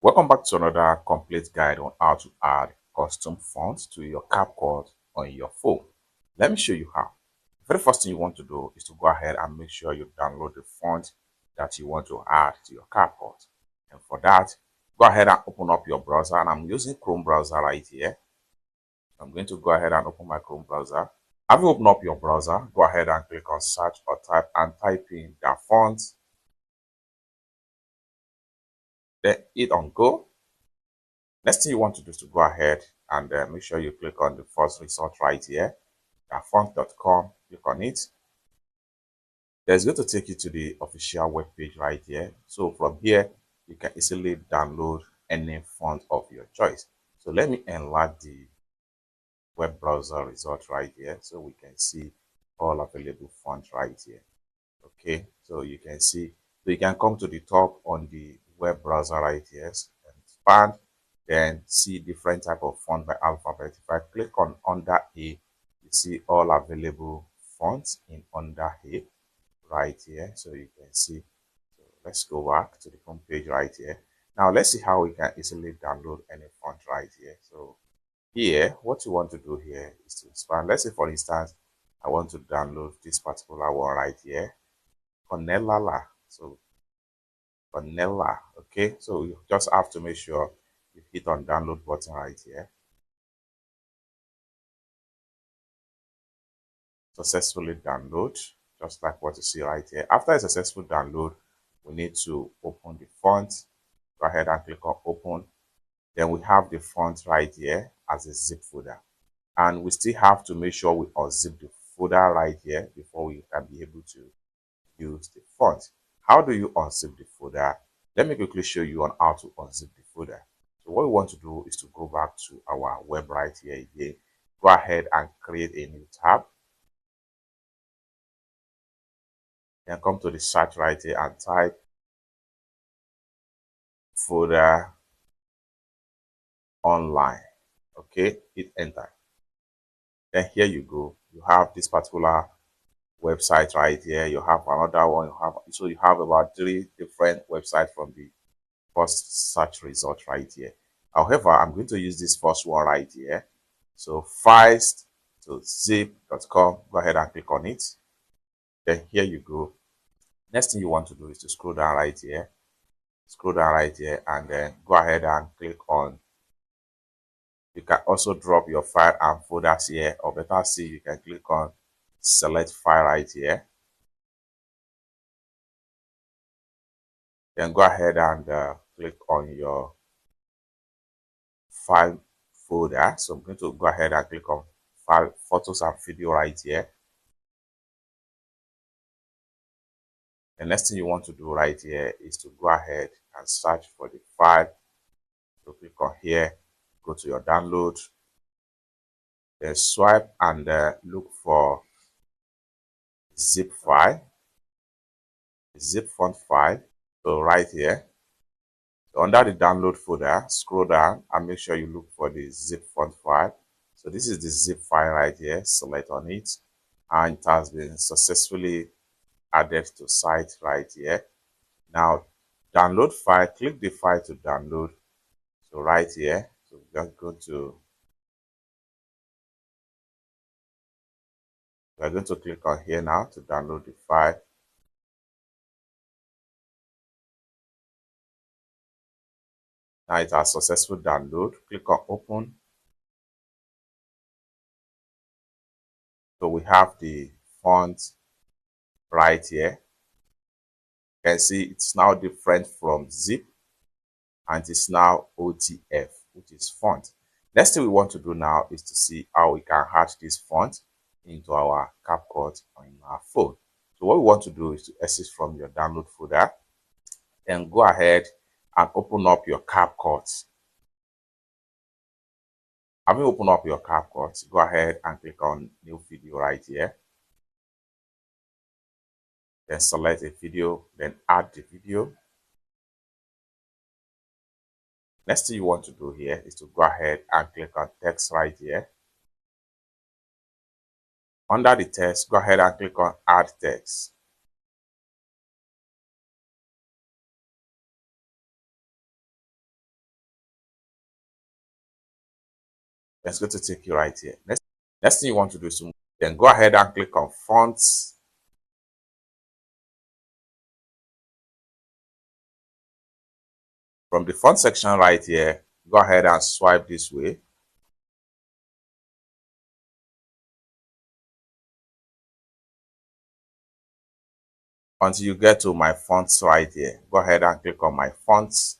Welcome back to another complete guide on how to add custom fonts to your CapCut on your phone. Let me show you how. The very first thing you want to do is to go ahead and make sure you download the font that you want to add to your CapCut. And for that, go ahead and open up your browser. And I'm using Chrome browser right here. I'm going to go ahead and open my Chrome browser. Having opened up your browser, go ahead and click on search or type in the font. Then hit on go. Next thing you want to do is to go ahead and make sure you click on the first result right here, font.com. Click on it. That's going to take you to the official web page right here. So from here, you can easily download any font of your choice. So let me enlarge the web browser result right here so we can see all available fonts right here. Okay, so you can see, so you can come to the top on the web browser right here and expand, then see different type of font by alphabet. If I click on under A, you see all available fonts in under A right here. So you can see, so let's go back to the home page right here. Now let's see how we can easily download any font right here. So here, what you want to do here is to expand. Let's say for instance, I want to download this particular one right here. Cornella. So Cornella. Okay, so you just have to make sure you hit on download button right here. Successfully download, just like what you see right here. After a successful download, we need to open the font. Go ahead and click on open. Then we have the font right here as a zip folder. And we still have to make sure we unzip the folder right here before we can be able to use the font. How do you unzip the folder? Let me quickly show you on how to unzip the folder. So what we want to do is to go back to our web right here again. Go ahead and create a new tab. Then come to the search right here and type folder online. Okay, hit enter. Then here you go. You have this particular website right here. You have another one. You have about 3 different websites from the first search result right here. However, I'm going to use this first one right here. So files to zip.com. Go ahead and click on it. Then here you go. Next thing you want to do is to scroll down right here. Scroll down right here and then go ahead and click on. You can also drop your file and folders here, or better see, you can click on select file right here. Then go ahead and click on your file folder. So I'm going to go ahead and click on file photos and video right here. The next thing you want to do right here is to go ahead and search for the file. So click on here, go to your download, then swipe and look for zip file, zip font file. So right here, so under the download folder, scroll down and make sure you look for the zip font file. So this is the zip file right here. Select on it, and it has been successfully added to site right here. Now download file, click the file to download. So right here, so just go to, we're going to click on here now to download the file. Now it has successful download. Click on open. So we have the font right here. You can see it's now different from zip, and it's now OTF, which is font. Next thing we want to do now is to see how we can add this font into our CapCut on our phone. So what we want to do is to exit from your download folder and go ahead and open up your CapCut. Having opened up your CapCut, go ahead and click on new video right here. Then select a video, then add the video. Next thing you want to do here is to go ahead and click on text right here. Under the text, go ahead and click on add text. That's going to take you right here. Next thing you want to do is to then go ahead and click on fonts. From the font section right here, go ahead and swipe this way. Until you get to my fonts right here. Go ahead and click on my fonts.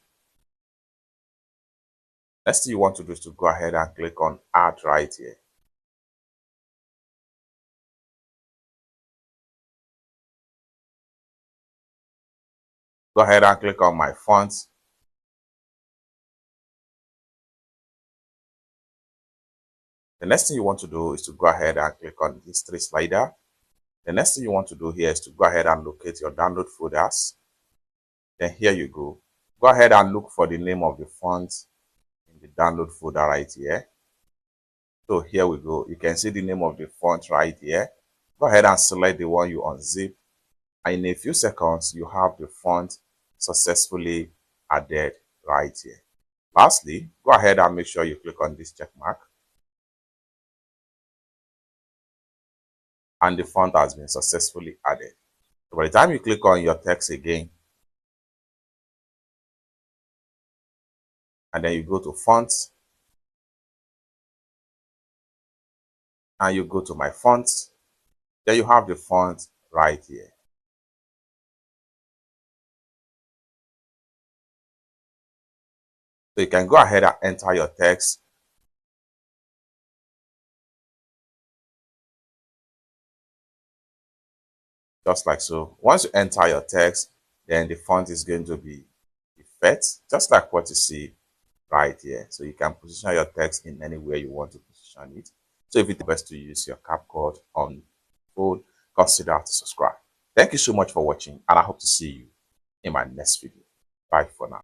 Next thing you want to do is to go ahead and click on add right here. Go ahead and click on my fonts. The next thing you want to do is to go ahead and click on this three slider. The next thing you want to do here is to go ahead and locate your download folders. Then here you go. Go ahead and look for the name of the font in the download folder right here. So here we go. You can see the name of the font right here. Go ahead and select the one you unzip. And in a few seconds, you have the font successfully added right here. Lastly, go ahead and make sure you click on this check mark. And the font has been successfully added. So by the time you click on your text again, and then you go to fonts, and you go to my fonts, then you have the font right here. So you can go ahead and enter your text. Just like so. Once you enter your text, then the font is going to be effect, just like what you see right here. So you can position your text in any way you want to position it. So if it's best to use your CapCut on phone, consider to subscribe. Thank you so much for watching, and I hope to see you in my next video. Bye for now.